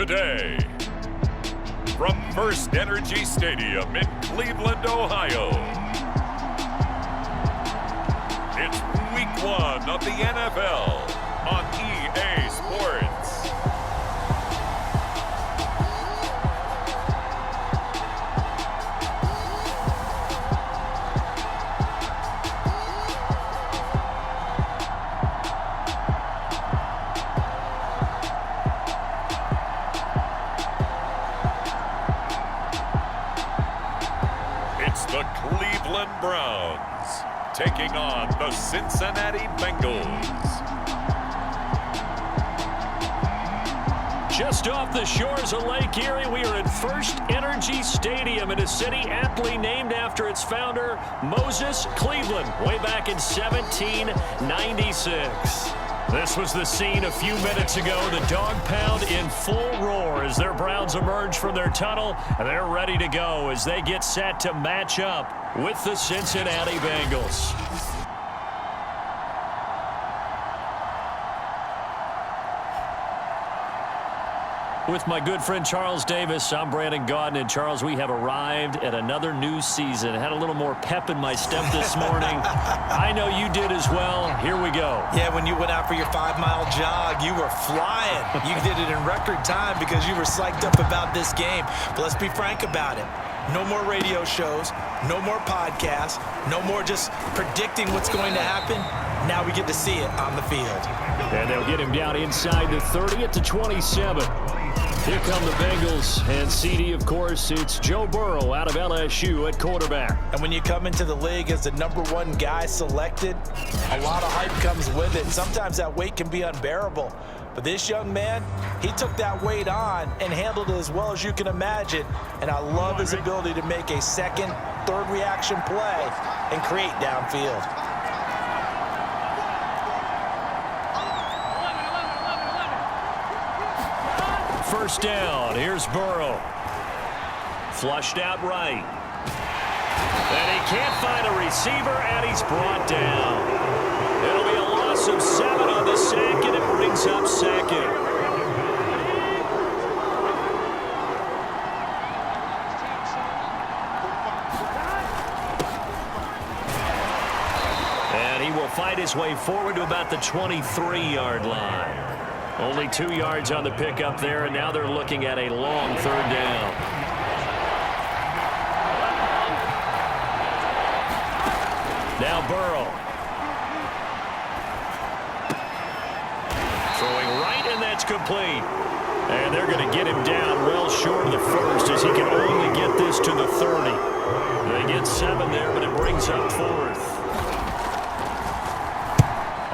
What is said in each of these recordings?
Today, from First Energy Stadium in Cleveland, Ohio, it's Week 1 of the NFL on EA Sports. It's the Cleveland Browns taking on the Cincinnati Bengals. Just off the shores of Lake Erie, we are at First Energy Stadium in a city aptly named after its founder, Moses Cleveland, way back in 1796. This was the scene a few minutes ago. The dog pound in full roar as their Browns emerge from their tunnel, and they're ready to go as they get set to match up with the Cincinnati Bengals. With my good friend Charles Davis, I'm Brandon Gaudin. And Charles, we have arrived at another new season. Had a little more pep in my step this morning. I know you did as well. Here we go. Yeah, when you went out for your 5-mile jog, you were flying. You did it in record time because you were psyched up about this game. But let's be frank about it. No more radio shows, no more podcasts, no more just predicting what's going to happen. Now we get to see it on the field. And they'll get him down inside the 30 at the 27. Here come the Bengals, and CD, of course, it's Joe Burrow out of LSU at quarterback. And when you come into the league as the #1 guy selected, a lot of hype comes with it. Sometimes that weight can be unbearable. But this young man, he took that weight on and handled it as well as you can imagine. And I love his ability to make a second, third reaction play and create downfield. First down, here's Burrow. Flushed out right. And he can't find a receiver, and he's brought down. It'll be a loss of 7 on the sack, and it brings up second. And he will fight his way forward to about the 23-yard line. Only 2 yards on the pickup there, and now they're looking at a long third down. Now Burrow. Throwing right, and that's complete. And they're going to get him down well short of the first as he can only get this to the 30. They get 7 there, but it brings up 4th.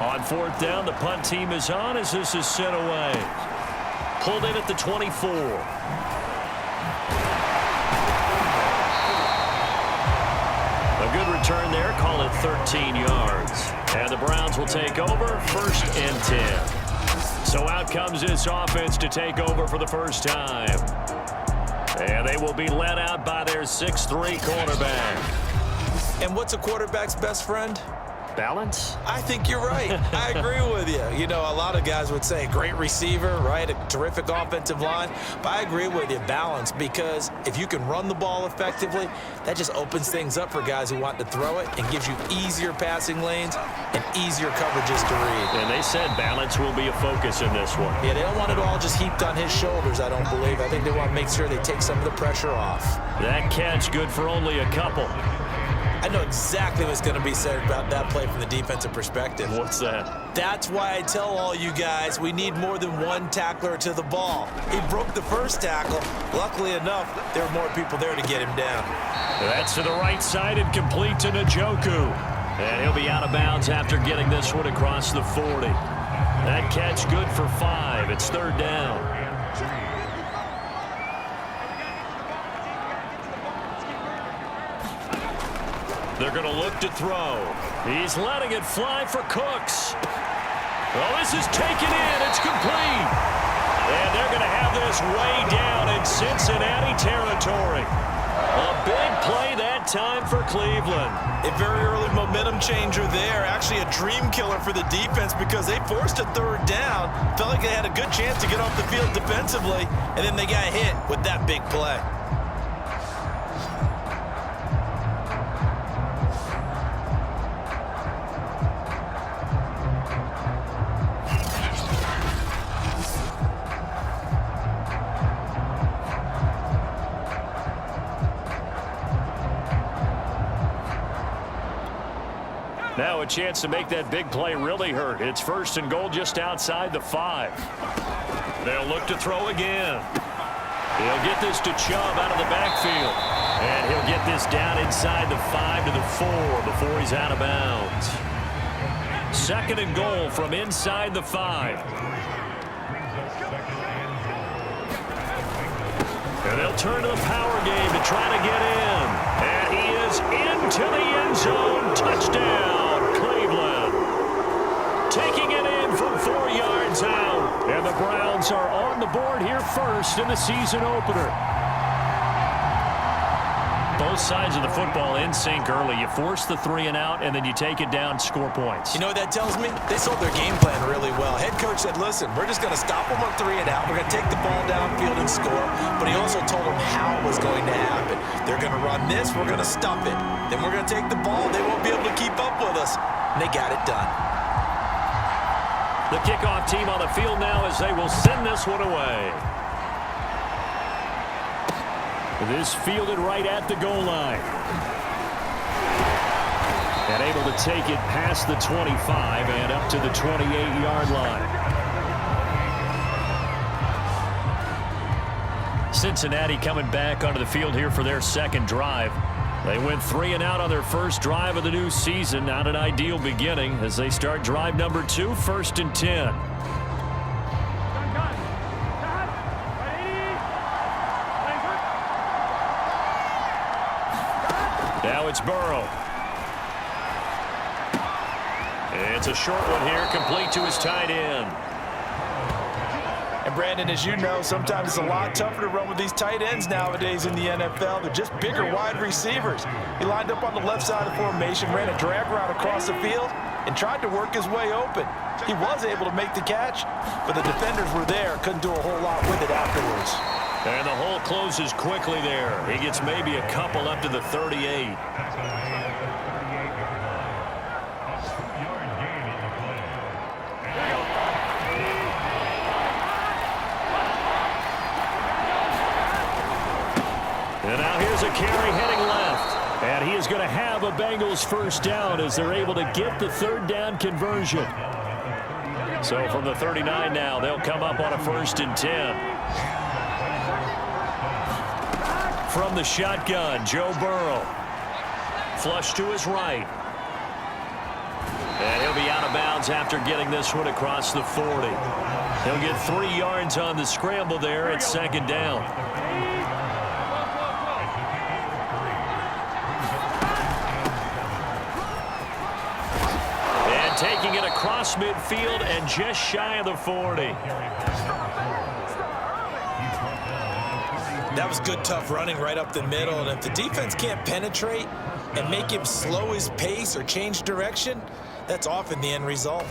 On 4th down, the punt team is on as this is sent away. Pulled in at the 24. A good return there, call it 13 yards. And the Browns will take over, 1st and 10. So out comes this offense to take over for the first time. And they will be led out by their 6'3" quarterback. And what's a quarterback's best friend? Balance? I think you're right. I agree with you. You know, a lot of guys would say great receiver, right? A terrific offensive line. But I agree with you, balance, because if you can run the ball effectively, that just opens things up for guys who want to throw it and gives you easier passing lanes and easier coverages to read. And they said balance will be a focus in this one. Yeah, they don't want it all just heaped on his shoulders, I don't believe. I think they want to make sure they take some of the pressure off. That catch good for only a couple. I know exactly what's going to be said about that play from the defensive perspective. What's that? That's why I tell all you guys we need more than one tackler to the ball. He broke the first tackle. Luckily enough, there were more people there to get him down. That's to the right side and complete to Njoku. And he'll be out of bounds after getting this one across the 40. That catch good for 5. It's 3rd down. They're going to look to throw. He's letting it fly for Cooks. Well, this is taken in. It's complete. And they're going to have this way down in Cincinnati territory. A big play that time for Cleveland. A very early momentum changer there. Actually a dream killer for the defense because they forced a third down. Felt like they had a good chance to get off the field defensively, and then they got hit with that big play. Now a chance to make that big play really hurt. It's 1st and goal just outside the 5. They'll look to throw again. He'll get this to Chubb out of the backfield. And he'll get this down inside the 5 to the 4 before he's out of bounds. 2nd and goal from inside the 5. And they'll turn to the power game to try to get in. And he is into the end zone. Touchdown, Cleveland. Taking it in from 4 yards out. And the Browns are on the board here first in the season opener. Both sides of the football in sync early. You force the 3 and out, and then you take it down, score points. You know what that tells me? They sold their game plan really well. Head coach said, listen, we're just going to stop them on 3 and out. We're going to take the ball downfield and score. But he also told them how it was going to happen. They're going to run this. We're going to stop it. Then we're going to take the ball. They won't be able to keep up with us. And they got it done. The kickoff team on the field now as they will send this one away. This fielded right at the goal line. And able to take it past the 25 and up to the 28-yard line. Cincinnati coming back onto the field here for their 2nd drive. They went 3 and out on their 1st drive of the new season. Not an ideal beginning as they start drive number 2, 1st and 10. Now it's Burrow. It's a short one here, complete to his tight end. And Brandon, as you know, sometimes it's a lot tougher to run with these tight ends nowadays in the NFL. They're just bigger wide receivers. He lined up on the left side of the formation, ran a drag route across the field, and tried to work his way open. He was able to make the catch, but the defenders were there, couldn't do a whole lot with it afterwards. And the hole closes quickly there. He gets maybe a couple up to the 38. And now here's a carry heading left. And he is going to have a Bengals 1st down as they're able to get the 3rd down conversion. So from the 39 now, they'll come up on a 1st and 10. From the shotgun, Joe Burrow. Flush to his right. And he'll be out of bounds after getting this one across the 40. He'll get 3 yards on the scramble there at 2nd down. And taking it across midfield and just shy of the 40. That was good, tough running right up the middle. And if the defense can't penetrate and make him slow his pace or change direction, that's often the end result.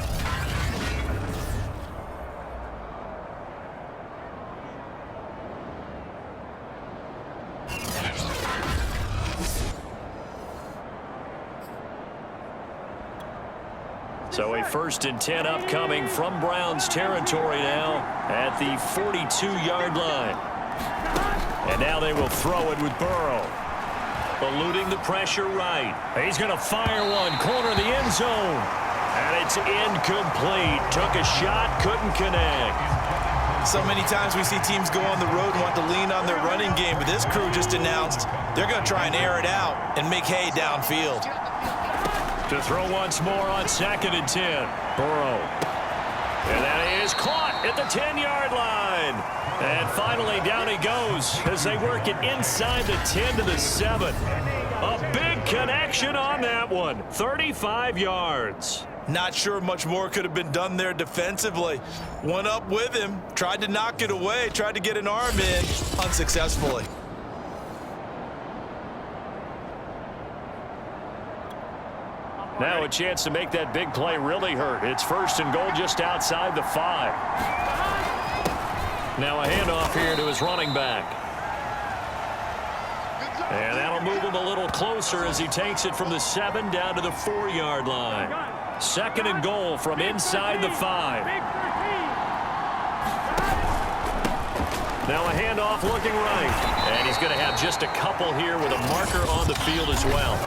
So a 1st and 10 upcoming from Browns territory now at the 42-yard line. And now they will throw it with Burrow. Eluding the pressure right. He's going to fire one. Corner of the end zone. And it's incomplete. Took a shot, couldn't connect. So many times we see teams go on the road and want to lean on their running game, but this crew just announced they're going to try and air it out and make hay downfield. To throw once more on 2nd and 10. Burrow. And that is caught at the 10-yard line. And finally, down he goes as they work it inside the 10 to the 7. A big connection on that one. 35 yards. Not sure much more could have been done there defensively. Went up with him, tried to knock it away, tried to get an arm in, unsuccessfully. Now a chance to make that big play really hurt. It's 1st and goal just outside the 5. Now a handoff here to his running back. And that'll move him a little closer as he takes it from the 7 down to the 4-yard line. 2nd and goal from inside the 5. Now a handoff looking right. And he's going to have just a couple here with a marker on the field as well.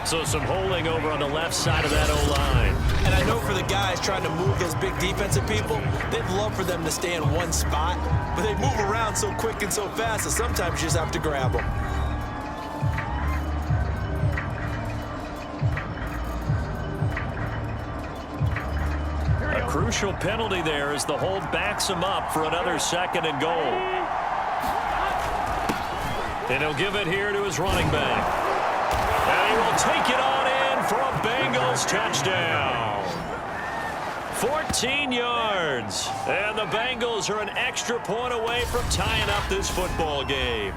So some holding over on the left side of that O-line. And I know for the guys trying to move those big defensive people, they'd love for them to stay in one spot, but they move around so quick and so fast that sometimes you just have to grab them. A crucial penalty there as the hold backs him up for another 2nd and goal. And he'll give it here to his running back. And he will take it on in for a Bengals touchdown. 14 yards. And the Bengals are an extra point away from tying up this football game.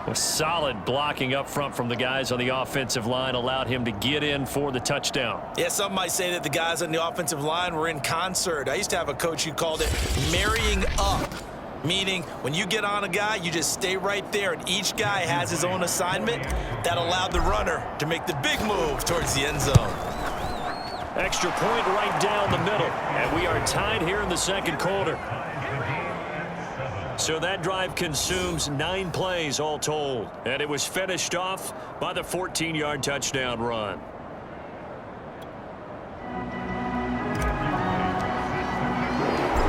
A solid blocking up front from the guys on the offensive line allowed him to get in for the touchdown. Yeah, some might say that the guys on the offensive line were in concert. I used to have a coach who called it marrying up. Meaning, when you get on a guy, you just stay right there, and each guy has his own assignment. That allowed the runner to make the big move towards the end zone. Extra point right down the middle, and we are tied here in the 2nd quarter. So that drive consumes 9 plays all told, and it was finished off by the 14-yard touchdown run.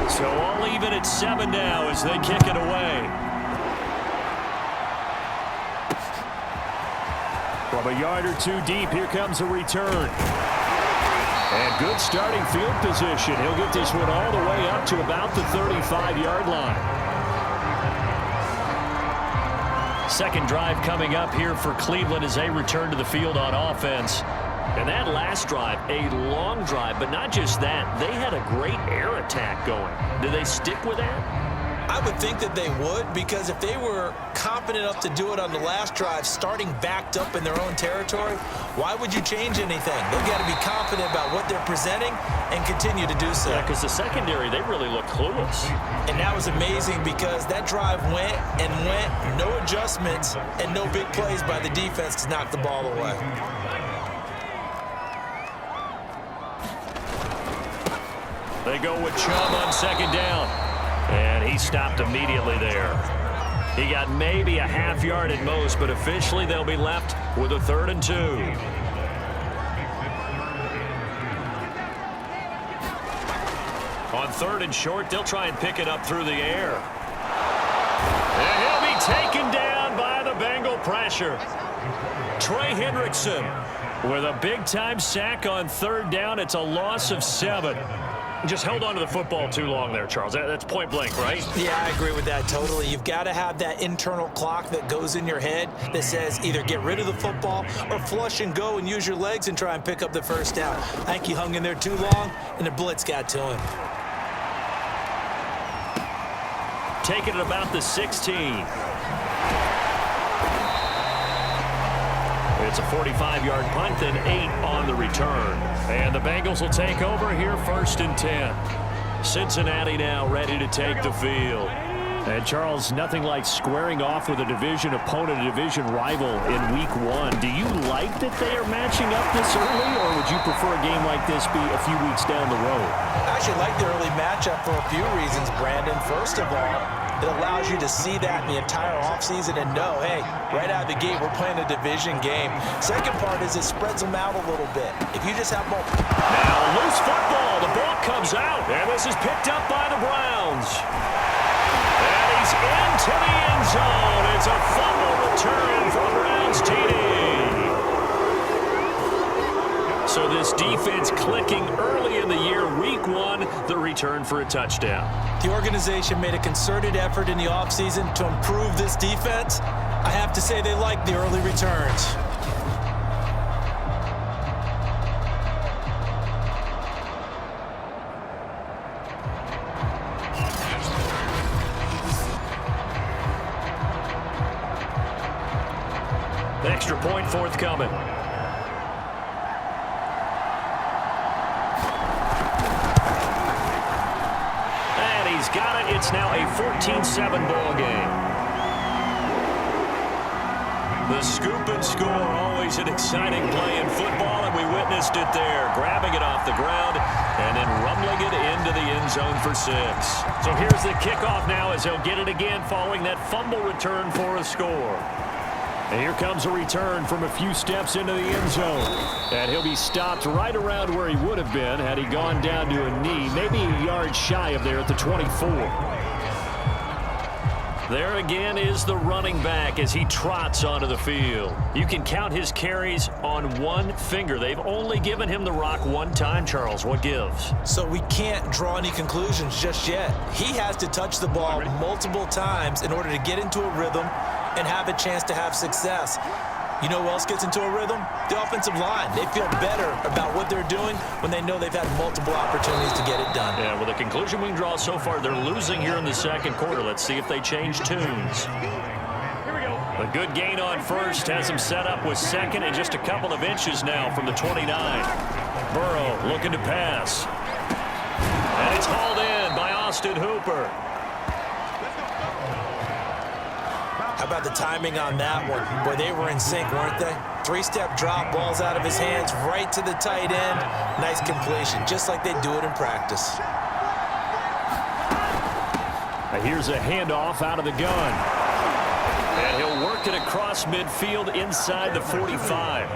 So all even at 7 now as they kick it away. From a yard or 2 deep, here comes a return. And good starting field position. He'll get this one all the way up to about the 35-yard line. 2nd drive coming up here for Cleveland as they return to the field on offense. And that last drive, a long drive, but not just that. They had a great air attack going. Do they stick with that? I would think that they would, because if they were confident enough to do it on the last drive, starting backed up in their own territory, why would you change anything? They've got to be confident about what they're presenting and continue to do so. Yeah, because the secondary, they really look clueless. And that was amazing because that drive went and went, no adjustments, and no big plays by the defense to knock the ball away. They go with Chubb on 2nd down. And he stopped immediately there. He got maybe a half yard at most, but officially they'll be left with a 3rd and 2. On 3rd and short, they'll try and pick it up through the air. And he'll be taken down by the Bengal pressure. Trey Hendrickson with a big-time sack on 3rd down. It's a loss of 7. Just held on to the football too long there, Charles. That's point blank, right? Yeah, I agree with that totally. You've got to have that internal clock that goes in your head that says either get rid of the football or flush and go and use your legs and try and pick up the 1st down. I think he hung in there too long, and the blitz got to him. Taking it about the 16. It's a 45-yard punt, then 8 on the return. And the Bengals will take over here 1st and 10. Cincinnati now ready to take the field. And Charles, nothing like squaring off with a division opponent, a division rival in week 1. Do you like that they are matching up this early, or would you prefer a game like this be a few weeks down the road? I actually like the early matchup for a few reasons, Brandon. First of all, it allows you to see that in the entire offseason and know, hey, right out of the gate, we're playing a division game. Second part is it spreads them out a little bit. If you just have more... Now, loose football. The ball comes out, and this is picked up by the Browns. And he's into the end zone. It's a fumble return for Browns TD. So this defense clicking early in the year, week 1, the return for a touchdown. The organization made a concerted effort in the offseason to improve this defense. I have to say they like the early returns. extra point forthcoming. And he's got it. It's now a 14-7 ball game. The scoop and score, always an exciting play in football, and we witnessed it there, grabbing it off the ground and then rumbling it into the end zone for 6. So here's the kickoff now as he'll get it again following that fumble return for a score. And here comes a return from a few steps into the end zone. And he'll be stopped right around where he would have been had he gone down to a knee, maybe a yard shy of there at the 24. There again is the running back as he trots onto the field. You can count his carries on one finger. They've only given him the rock one time, Charles. What gives? So we can't draw any conclusions just yet. He has to touch the ball multiple times in order to get into a rhythm and have a chance to have success. You know who else gets into a rhythm? The offensive line. They feel better about what they're doing when they know they've had multiple opportunities to get it done. Yeah, well, the conclusion we can draw so far, they're losing here in the second quarter. Let's see if they change tunes. A good gain on first has him set up with second and just a couple of inches now from the 29. Burrow looking to pass. And it's hauled in by Austin Hooper. How about the timing on that one? Boy, they were in sync, weren't they? 3-step drop, balls out of his hands, right to the tight end. Nice completion, just like they do it in practice. Here's a handoff out of the gun. And he'll work it across midfield inside the 45.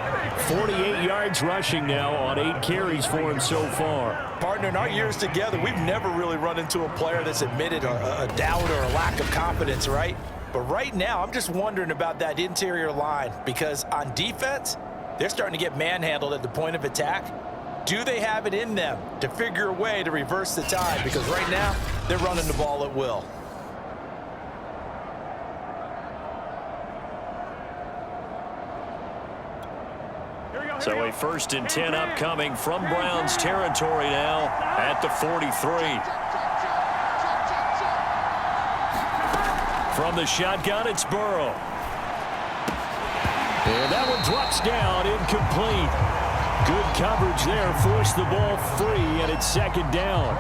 48 yards rushing now on 8 carries for him so far. Partner, in our years together, we've never really run into a player that's admitted a doubt or a lack of confidence, right? But right now, I'm just wondering about that interior line because on defense, they're starting to get manhandled at the point of attack. Do they have it in them to figure a way to reverse the tide? Because right now, they're running the ball at will. So a 1st and 10 upcoming from Browns territory now at the 43. From the shotgun, it's Burrow. And that one drops down, incomplete. Good coverage there, forced the ball free, and it's 2nd down.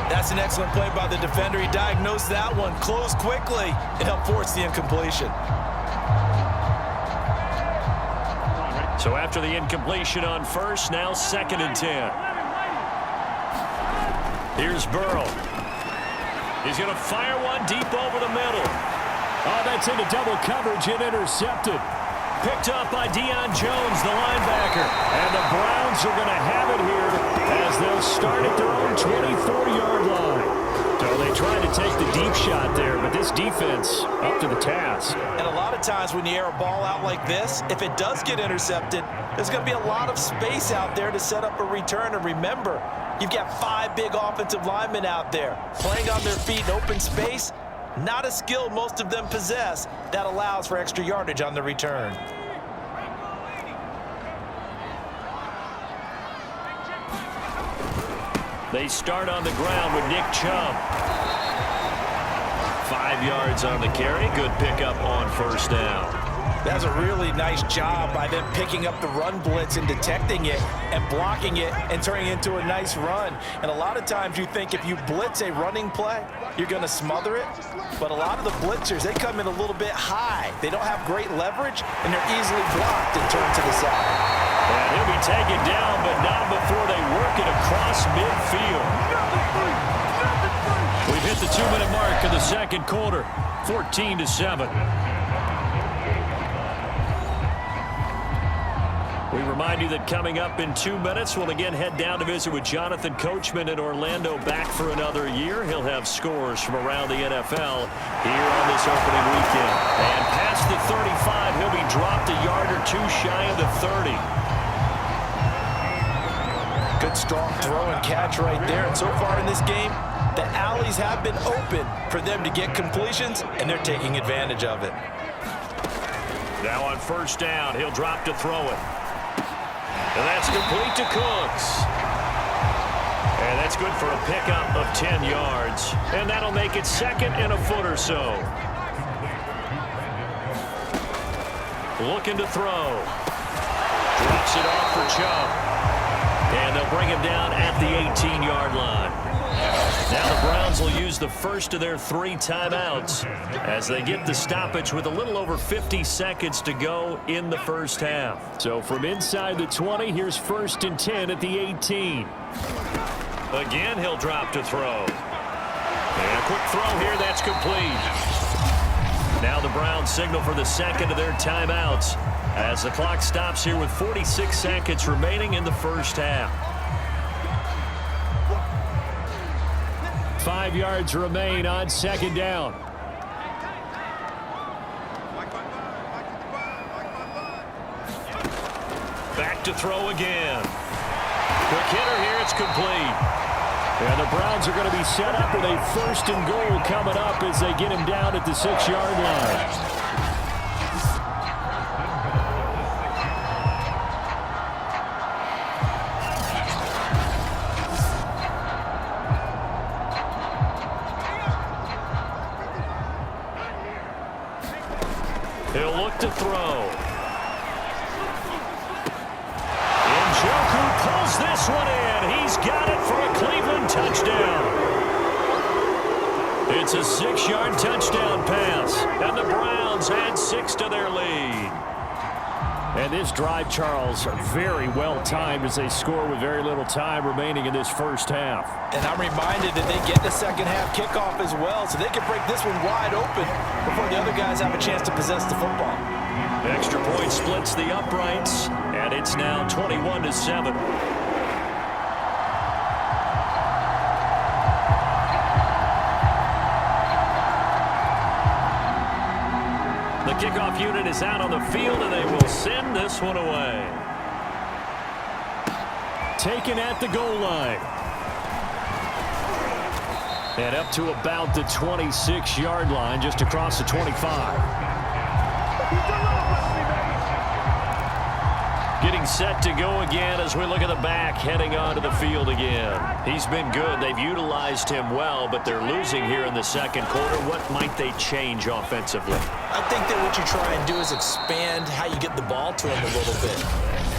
That's an excellent play by the defender. He diagnosed that one, closed quickly, and helped force the incompletion. So after the incompletion on first, now 2nd and 10. Here's Burrow. He's going to fire one deep over the middle. Oh, that's into double coverage and intercepted. Picked up by Deion Jones, the linebacker. And the Browns are going to have it here as they'll start at their own 24-yard line. So they tried to take the deep shot there, but this defense up to the task. And a lot of times when you air a ball out like this, if it does get intercepted, there's going to be a lot of space out there to set up a return. And remember, you've got 5 big offensive linemen out there playing on their feet in open space. Not a skill most of them possess that allows for extra yardage on the return. They start on the ground with Nick Chubb. 5 yards on the carry. Good pickup on 1st down. That's a really nice job by them picking up the run blitz and detecting it and blocking it and turning it into a nice run. And a lot of times you think if you blitz a running play, you're going to smother it. But a lot of the blitzers, they come in a little bit high. They don't have great leverage, and they're easily blocked and turned to the side. And he'll be taken down, but not before they work it across midfield. We've hit the 2-minute mark of the second quarter, 14-7. We remind you that coming up in 2 minutes, we'll again head down to visit with Jonathan Coachman in Orlando, back for another year. He'll have scores from around the NFL here on this opening weekend. And past the 35, he'll be dropped a yard or 2 shy of the 30. Good strong throw and catch right there. And so far in this game, the alleys have been open for them to get completions, and they're taking advantage of it. Now on 1st down, he'll drop to throw it. And that's complete to Cooks. And that's good for a pickup of 10 yards. And that'll make it 2nd and a foot or so. looking to throw. Drops it off for Chubb. And they'll bring him down at the 18-yard line. Now the Browns will use the first of their 3 timeouts as they get the stoppage with a little over 50 seconds to go in the first half. So from inside the 20, here's 1st and 10 at the 18. Again, he'll drop to throw. And a quick throw here, that's complete. Now the Browns signal for the second of their timeouts as the clock stops here with 46 seconds remaining in the first half. 5 yards remain on 2nd down. Back to throw again. Quick hitter here, it's complete. And the Browns are going to be set up with a 1st and goal coming up as they get him down at the 6-yard line. He'll look to throw. Njoku pulls this one in. He's got it for a Cleveland touchdown. It's a 6-yard touchdown pass, and the Browns add 6 to their lead. And this drive, Charles, very well timed as they score with very little time remaining in this first half. And I'm reminded that they get the second half kickoff as well, so they can break this one wide open before the other guys have a chance to possess the football. Extra point splits the uprights, and it's now 21-7. The kickoff unit is out on the field, and they will send this one away. Taken at the goal line. And up to about the 26-yard line, just across the 25. Getting set to go again as we look at the back heading onto the field again. He's been good. They've utilized him well, but they're losing here in the second quarter. What might they change offensively? I think that what you try and do is expand how you get the ball to him a little bit.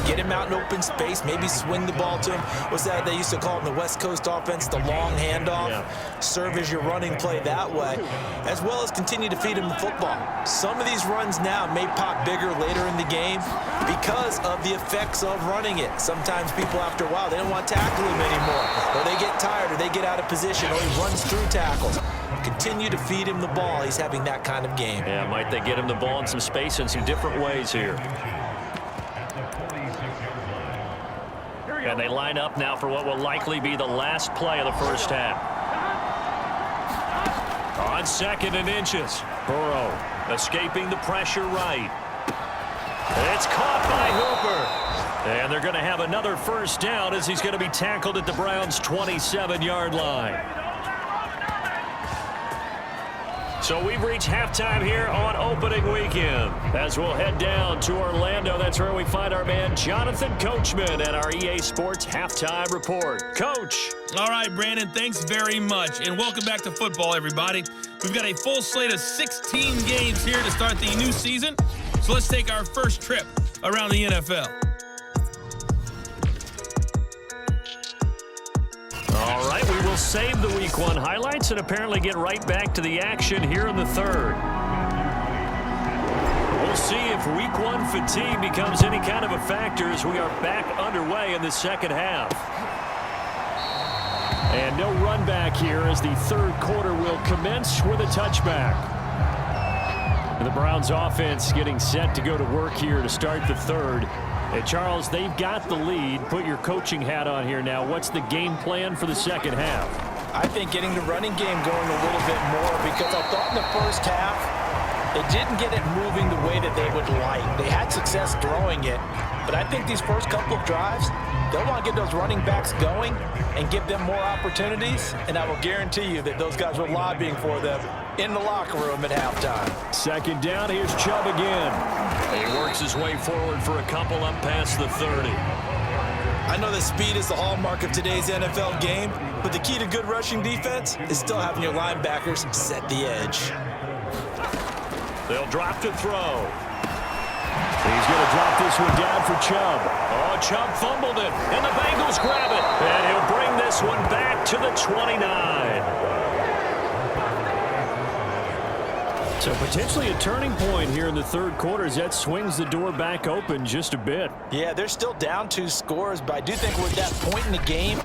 Get him out in open space, maybe swing the ball to him. What's that they used to call in the West Coast offense, the long handoff? Yeah. Serve as your running play that way, as well as continue to feed him the football. Some of these runs now may pop bigger later in the game because of the effects of running it. Sometimes people, after a while, they don't want to tackle him anymore, or they get tired, or they get out of position, or he runs through tackles. Continue to feed him the ball. He's having that kind of game. Yeah, might they get him the ball in some space in some different ways here. And they line up now for what will likely be the last play of the first half. On 2nd and inches. Burrow escaping the pressure right. It's caught by Hooper. And they're going to have another first down as he's going to be tackled at the Browns' 27-yard line. So we've reached halftime here on opening weekend. As we'll head down to Orlando, that's where we find our man Jonathan Coachman at our EA Sports Halftime Report. Coach. All right, Brandon, thanks very much. And welcome back to football, everybody. We've got a full slate of 16 games here to start the new season. So let's take our first trip around the NFL. All right, we will save the Week 1 highlights and apparently get right back to the action here in the third. We'll see if Week 1 fatigue becomes any kind of a factor as we are back underway in the second half. And no run back here as the third quarter will commence with a touchback. And the Browns offense getting set to go to work here to start the third. Hey, Charles, they've got the lead. Put your coaching hat on here now. What's the game plan for the second half? I think getting the running game going a little bit more, because I thought in the first half they didn't get it moving the way that they would like. They had success throwing it, but I think these first couple of drives, they'll want to get those running backs going and give them more opportunities, and I will guarantee you that those guys were lobbying for them in the locker room at halftime. Second down, here's Chubb again. He works his way forward for a couple up past the 30. I know that speed is the hallmark of today's NFL game, but the key to good rushing defense is still having your linebackers set the edge. They'll drop to throw. He's going to drop this one down for Chubb. Oh, Chubb fumbled it, and the Bengals grab it. And he'll bring this one back to the 29. So potentially a turning point here in the third quarter as that swings the door back open just a bit. Yeah, they're still down 2 scores, but I do think we're at that point in the game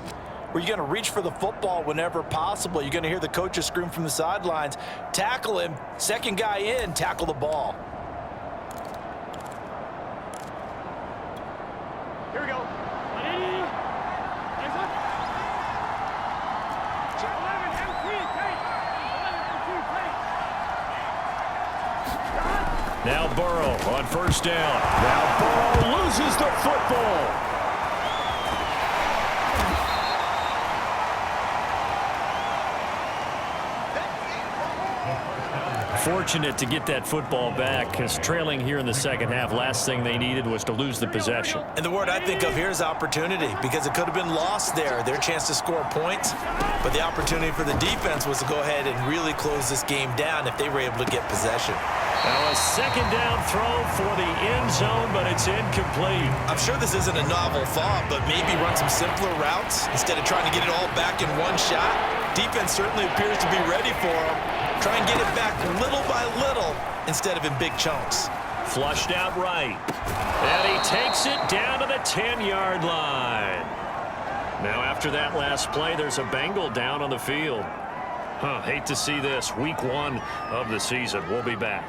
where you're going to reach for the football whenever possible. You're going to hear the coaches scream from the sidelines. Tackle him. Second guy in, tackle the ball. Here we go. Now Burrow on first down. Now Burrow loses the football. Fortunate to get that football back because trailing here in the second half, last thing they needed was to lose the possession. And the word I think of here is opportunity, because it could have been lost there, their chance to score points. But the opportunity for the defense was to go ahead and really close this game down if they were able to get possession. Now a second down throw for the end zone, but it's incomplete. I'm sure this isn't a novel thought, but maybe run some simpler routes instead of trying to get it all back in one shot. Defense certainly appears to be ready for them. Try and get it back little by little instead of in big chunks. Flushed out right. And he takes it down to the 10-yard line. Now after that last play, there's a Bengal down on the field. Hate to see this. Week 1 of the season. We'll be back.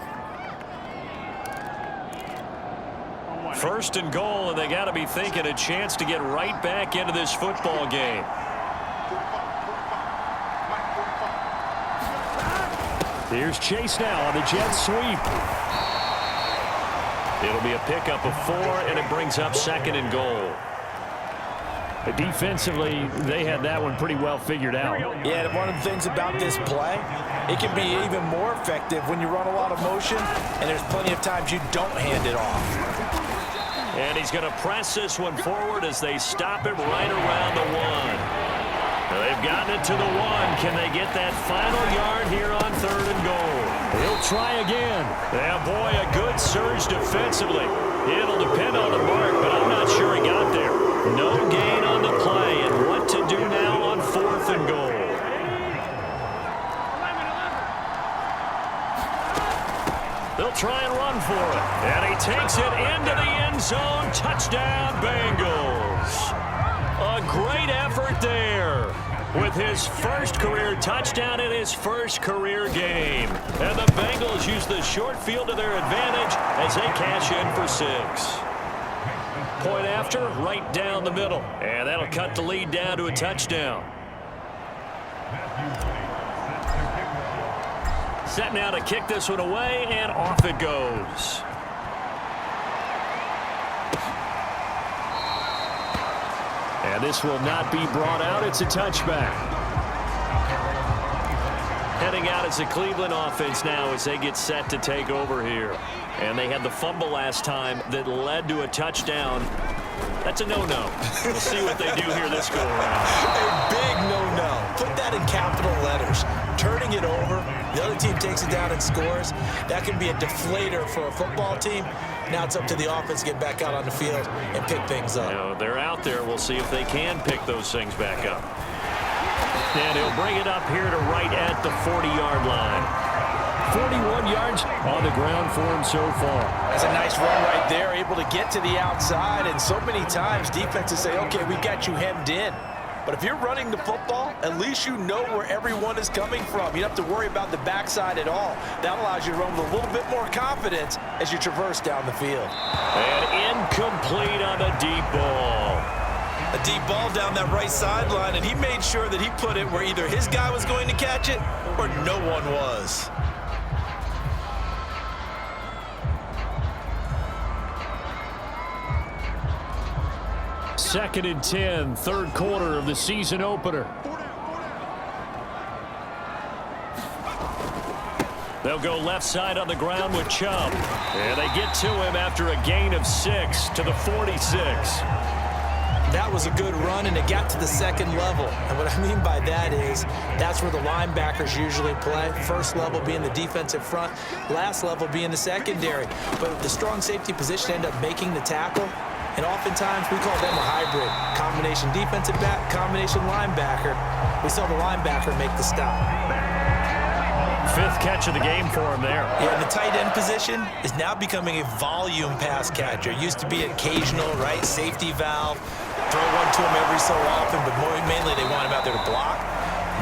First and goal, and they got to be thinking a chance to get right back into this football game. Here's Chase now on the jet sweep. It'll be a pickup of 4, and it brings up second and goal. Defensively, they had that one pretty well figured out. Yeah, and one of the things about this play, it can be even more effective when you run a lot of motion, and there's plenty of times you don't hand it off. And he's going to press this one forward as they stop it right around the 1. They've gotten it to the 1. Can they get that final yard here on third and goal? He'll try again. Yeah, boy, a good surge defensively. It'll depend on the mark, but I'm not sure he got there. No gain on the play, and what to do now on fourth and goal. They'll try and run for it. And he takes it into the end zone. Touchdown, Bengals. A great effort there with his first career touchdown in his first career game. And the Bengals use the short field to their advantage as they cash in for 6. Point after, right down the middle. And that'll cut the lead down to a touchdown. Set now to kick this one away, and off it goes. And this will not be brought out. It's a touchback. Heading out is the Cleveland offense now as they get set to take over here. And they had the fumble last time that led to a touchdown. That's a no-no. We'll see what they do here this go around. A big no-no. Put that in capital letters. Turning it over, the other team takes it down and scores. That can be a deflator for a football team. Now it's up to the offense to get back out on the field and pick things up. You know, they're out there. We'll see if they can pick those things back up. And he'll bring it up here to right at the 40-yard line. 41 yards on the ground for him so far. That's a nice run right there, able to get to the outside. And so many times defenses say, okay, we've got you hemmed in. But if you're running the football, at least you know where everyone is coming from. You don't have to worry about the backside at all. That allows you to run with a little bit more confidence as you traverse down the field. And incomplete on the deep ball. A deep ball down that right sideline, and he made sure that he put it where either his guy was going to catch it or no one was. Second and 10, third quarter of the season opener. They'll go left side on the ground with Chubb. And they get to him after a gain of 6 to the 46. That was a good run, and it got to the second level. And what I mean by that is that's where the linebackers usually play. First level being the defensive front, last level being the secondary. But the strong safety position ended up making the tackle. And oftentimes we call them a hybrid. Combination defensive back, combination linebacker. We saw the linebacker make the stop. Fifth catch of the game for him there. Yeah, and the tight end position is now becoming a volume pass catcher. It used to be occasional, right? Safety valve. Throw one to him every so often, but mainly they want him out there to block.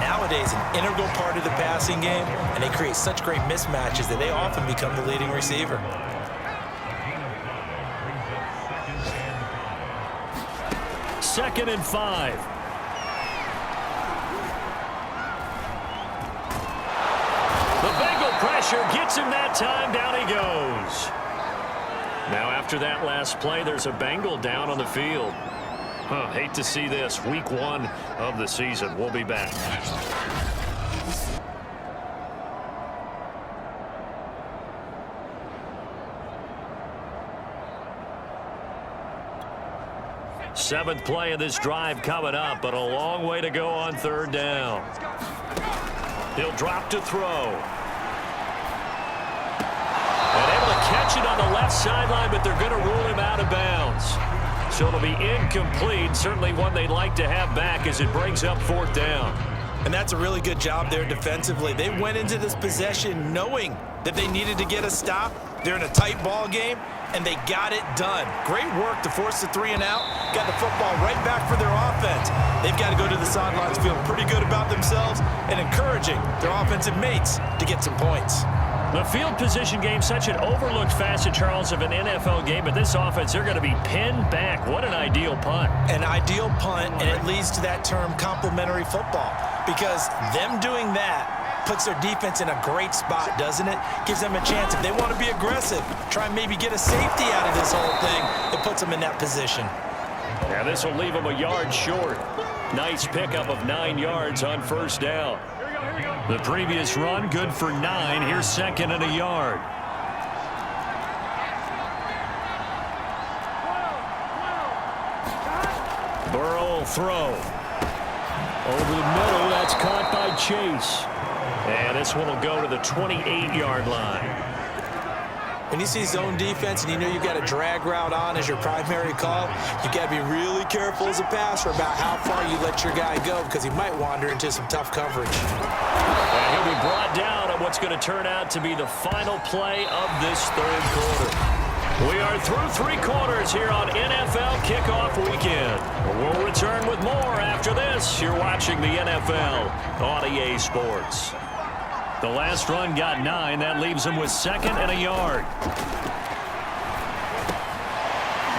Nowadays, an integral part of the passing game, and they create such great mismatches that they often become the leading receiver. Second and 5. The Bengal pressure gets him that time. Down he goes. Now after that last play, there's a Bengal down on the field. Hate to see this. Week 1 of the season. We'll be back. Seventh play of this drive coming up, but a long way to go on third down. He'll drop to throw. And able to catch it on the left sideline, but they're going to rule him out of bounds. So it'll be incomplete. Certainly one they'd like to have back as it brings up fourth down. And that's a really good job there defensively. They went into this possession knowing that they needed to get a stop. They're in a tight ball game, and they got it done. Great work to force the 3 and out. Got the football right back for their offense. They've got to go to the sidelines feeling pretty good about themselves and encouraging their offensive mates to get some points. The field position game, such an overlooked facet, Charles, of an NFL game, but this offense, they're going to be pinned back. What an ideal punt. An ideal punt, and it leads to that term complementary football, because them doing that puts their defense in a great spot, doesn't it? Gives them a chance. If they want to be aggressive, try and maybe get a safety out of this whole thing, it puts them in that position. Yeah, this will leave them a yard short. Nice pickup of 9 yards on first down. The previous run, good for 9. Here's second and a yard. Burrow will throw. Over the middle, that's caught by Chase. And this one will go to the 28-yard line. When you see zone defense and you know you've got a drag route on as your primary call, you got to be really careful as a passer about how far you let your guy go, because he might wander into some tough coverage. And he'll be brought down at what's going to turn out to be the final play of this third quarter. We are through 3 quarters here on NFL Kickoff Weekend. We'll return with more after this. You're watching the NFL on EA Sports. The last run got 9. That leaves him with second and a yard.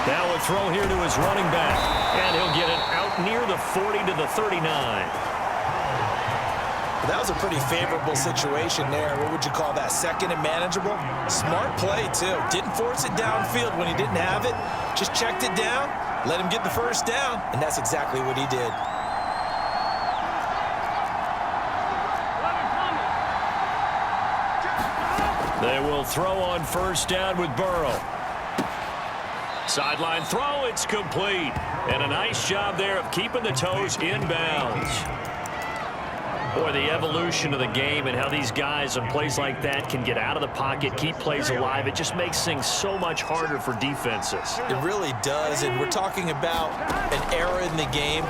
Now a throw here to his running back. And he'll get it out near the 40 to the 39. Well, that was a pretty favorable situation there. What would you call that? Second and manageable? Smart play, too. Didn't force it downfield when he didn't have it. Just checked it down, let him get the first down, and that's exactly what he did. They will throw on first down with Burrow. Sideline throw, it's complete. And a nice job there of keeping the toes in bounds. Boy, the evolution of the game and how these guys on plays like that can get out of the pocket, keep plays alive, it just makes things so much harder for defenses. It really does, and we're talking about an era in the game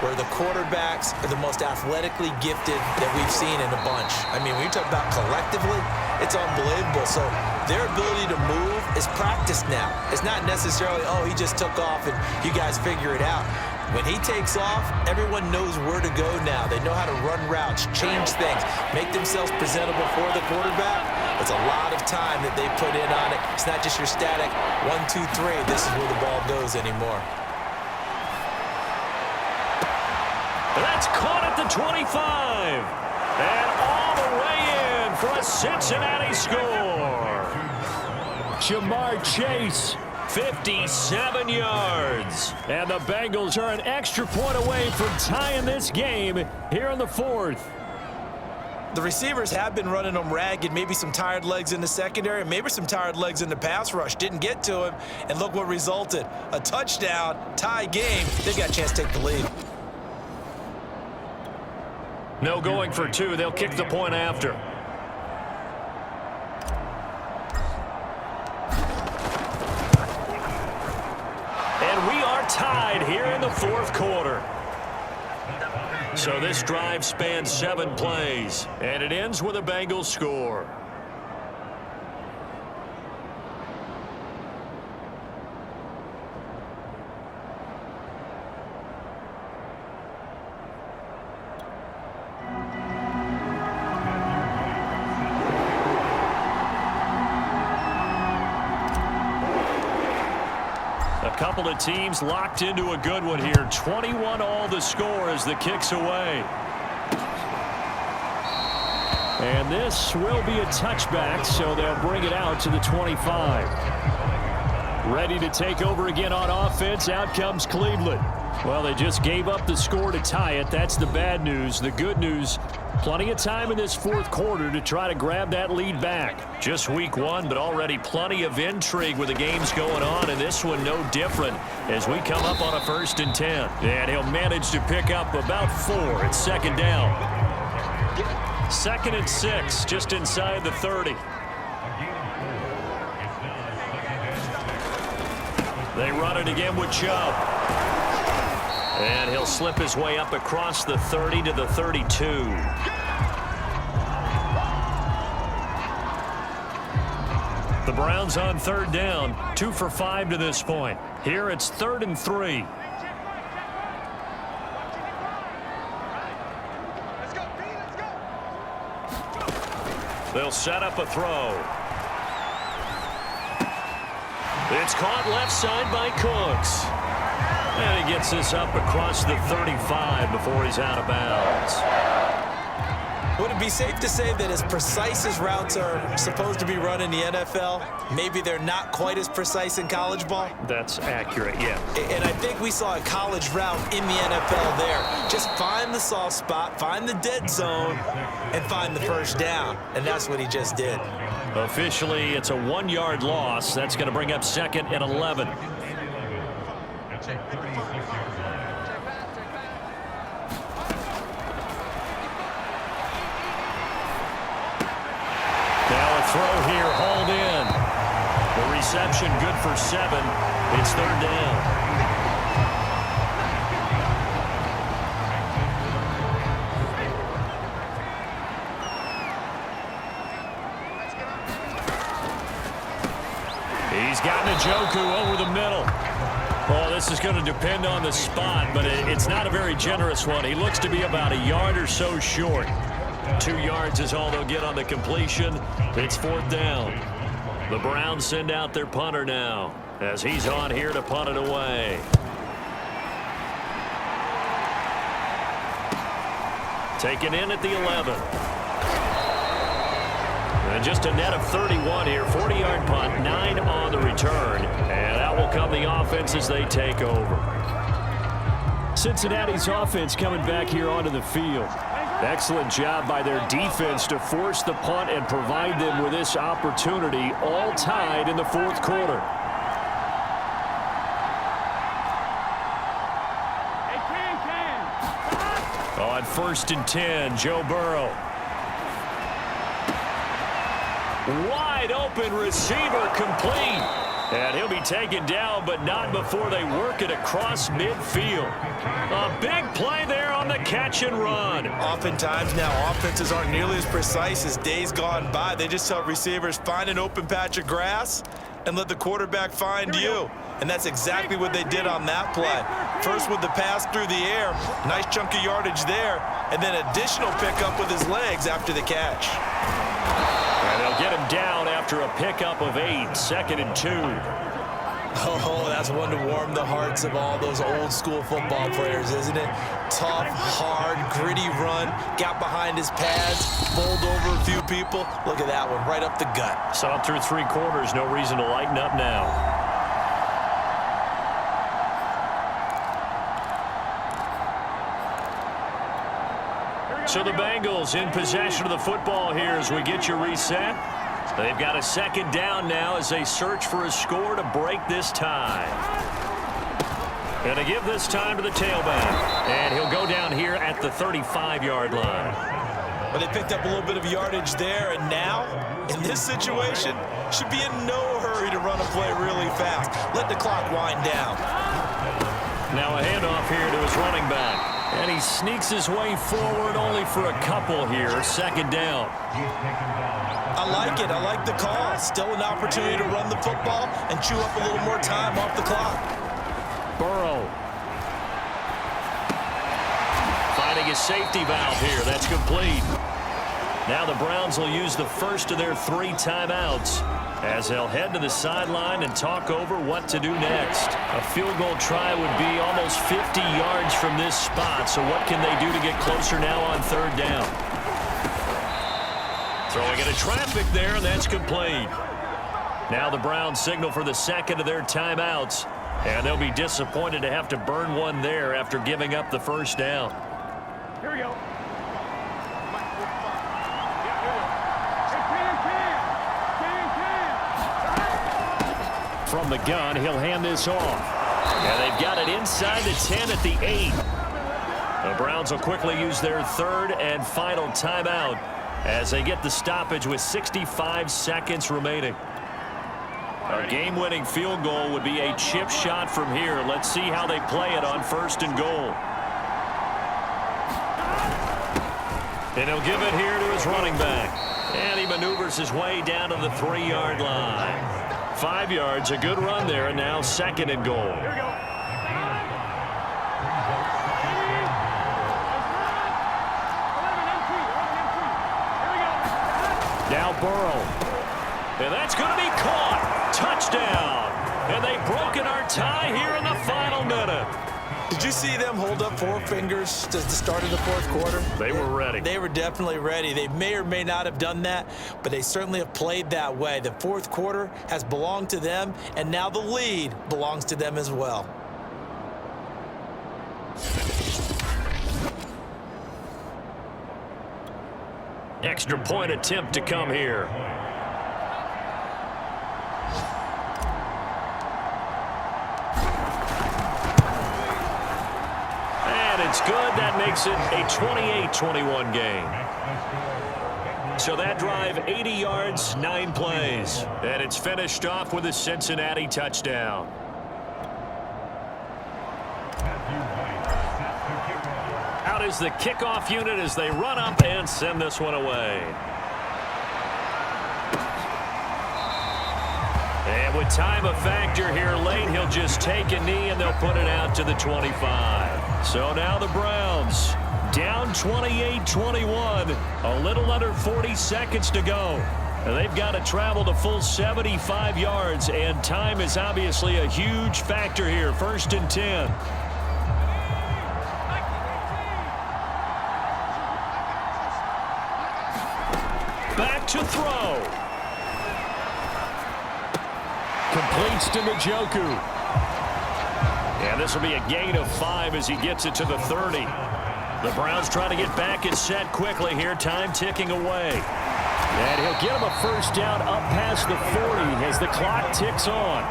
where the quarterbacks are the most athletically gifted that we've seen in a bunch. I mean, when you talk about collectively, it's unbelievable. So their ability to move is practiced now. It's not necessarily, oh, he just took off and you guys figure it out. When he takes off, everyone knows where to go now. They know how to run routes, change things, make themselves presentable for the quarterback. It's a lot of time that they put in on it. It's not just your static 1, 2, 3. This is where the ball goes anymore. That's caught at the 25. And all the way in for a Cincinnati score. Jamar Chase, 57 yards. And the Bengals are an extra point away from tying this game here in the fourth. The receivers have been running them ragged, maybe some tired legs in the secondary, maybe some tired legs in the pass rush. Didn't get to him, and look what resulted. A touchdown, tie game. They've got a chance to take the lead. No going for two. They'll kick the point after. And we are tied here in the fourth quarter. So this drive spans 7 plays, and it ends with a Bengals score. A couple of teams locked into a good one here. 21 all the score as the kick's away. And this will be a touchback, so they'll bring it out to the 25. Ready to take over again on offense. Out comes Cleveland. Well, they just gave up the score to tie it. That's the bad news. The good news, plenty of time in this fourth quarter to try to grab that lead back. Just week one, but already plenty of intrigue with the games going on, and this one no different as we come up on a 1st and 10. And he'll manage to pick up about 4. It's 2nd down. 2nd and 6, just inside the 30. They run it again with Chubb. And he'll slip his way up across the 30 to the 32. The Browns on 3rd down, 2 for 5 to this point. Here it's 3rd and 3. They'll set up a throw. It's caught left side by Cooks. And he gets this up across the 35 before he's out of bounds. Would it be safe to say that as precise as routes are supposed to be run in the NFL, maybe they're not quite as precise in college ball? That's accurate, yeah. And I think we saw a college route in the NFL there. Just find the soft spot, find the dead zone, and find the 1st down. And that's what he just did. Officially, it's a 1-yard loss. That's going to bring up 2nd and 11. Now a throw here, hauled in. The reception good for 7. It's 3rd down. He's got Njoku over the middle. Well, this is going to depend on the spot, but it's not a very generous one. He looks to be about a yard or so short. 2 yards is all they'll get on the completion. It's 4th down. The Browns send out their punter now as he's on here to punt it away. Taken in at the 11. And just a net of 31 here. 40-yard punt, 9 on the return. And that will come the offense as they take over. Cincinnati's offense coming back here onto the field. Excellent job by their defense to force the punt and provide them with this opportunity, all tied in the fourth quarter. On 1st and 10, Joe Burrow. Wide open receiver complete. And he'll be taken down, but not before they work it across midfield. A big play there on the catch and run. Oftentimes now, offenses aren't nearly as precise as days gone by. They just help receivers find an open patch of grass and let the quarterback find you. And that's exactly what they did on that play. First with the pass through the air, nice chunk of yardage there, and then additional pickup with his legs after the catch. And they'll get him down after a pickup of 8, 2nd and 2. Oh, that's one to warm the hearts of all those old school football players, isn't it? Tough, hard, gritty run, got behind his pads, bowled over a few people. Look at that one, right up the gut. Saw it through 3 quarters, no reason to lighten up now. So the Bengals in possession of the football here as we get you reset. They've got a second down now as they search for a score to break this tie. And to give this time to the tailback. And he'll go down here at the 35-yard line. But they picked up a little bit of yardage there, and now, in this situation, should be in no hurry to run a play really fast. Let the clock wind down. Now a handoff here to his running back. And he sneaks his way forward only for a couple here. Second down. I like it. I like the call. Still an opportunity to run the football and chew up a little more time off the clock. Burrow. Finding a safety valve here. That's complete. Now the Browns will use the first of their 3 timeouts as they'll head to the sideline and talk over what to do next. A field goal try would be almost 50 yards from this spot, so what can they do to get closer now on third down? Throwing into traffic there, and that's complete. Now the Browns signal for the second of their timeouts, and they'll be disappointed to have to burn one there after giving up the first down. Here we go. From the gun, he'll hand this off. And they've got it inside the 10 at the 8. The Browns will quickly use their third and final timeout as they get the stoppage with 65 seconds remaining. A game-winning field goal would be a chip shot from here. Let's see how they play it on first and goal. And he'll give it here to his running back. And he maneuvers his way down to the 3-yard line. 5 yards, a good run there, and now second and goal. Here we go. Now Burrow. And that's going to be caught. Touchdown. And they've broken our tie here in the final minute. Did you see them hold up 4 fingers at the start of the fourth quarter? They were ready. They were definitely ready. They may or may not have done that, but they certainly have played that way. The fourth quarter has belonged to them, and now the lead belongs to them as well. Extra point attempt to come here. It's good. That makes it a 28-21 game. So that drive, 80 yards, 9 plays. And it's finished off with a Cincinnati touchdown. Out is the kickoff unit as they run up and send this one away. And with time a factor here late, he'll just take a knee and they'll put it out to the 25. So now the Browns down 28-21, a little under 40 seconds to go. And they've got to travel the full 75 yards, and time is obviously a huge factor here. First and 10. Back to throw. Completes to Njoku. And this will be a gain of 5 as he gets it to the 30. The Browns trying to get back and set quickly here. Time ticking away. And he'll get him a first down up past the 40 as the clock ticks on.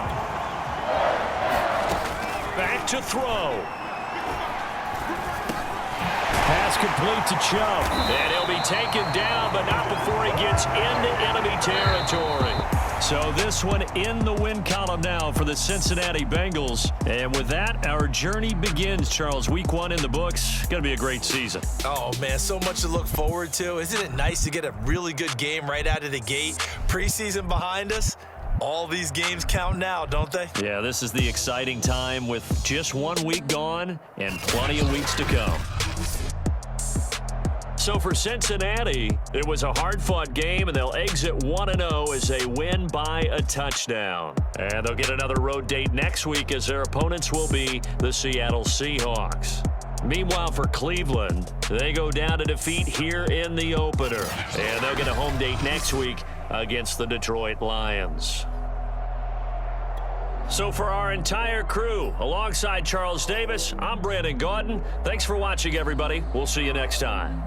Back to throw. Pass complete to Chubb. And he'll be taken down, but not before he gets into enemy territory. So this one in the win column now for the Cincinnati Bengals. And with that, our journey begins, Charles. Week 1 in the books. Going to be a great season. Oh, man, so much to look forward to. Isn't it nice to get a really good game right out of the gate? Preseason behind us. All these games count now, don't they? Yeah, this is the exciting time with just 1 week gone and plenty of weeks to come. So for Cincinnati, it was a hard-fought game, and they'll exit 1-0 as they win by a touchdown. And they'll get another road date next week as their opponents will be the Seattle Seahawks. Meanwhile, for Cleveland, they go down to defeat here in the opener. And they'll get a home date next week against the Detroit Lions. So for our entire crew, alongside Charles Davis, I'm Brandon Gaudin. Thanks for watching, everybody. We'll see you next time.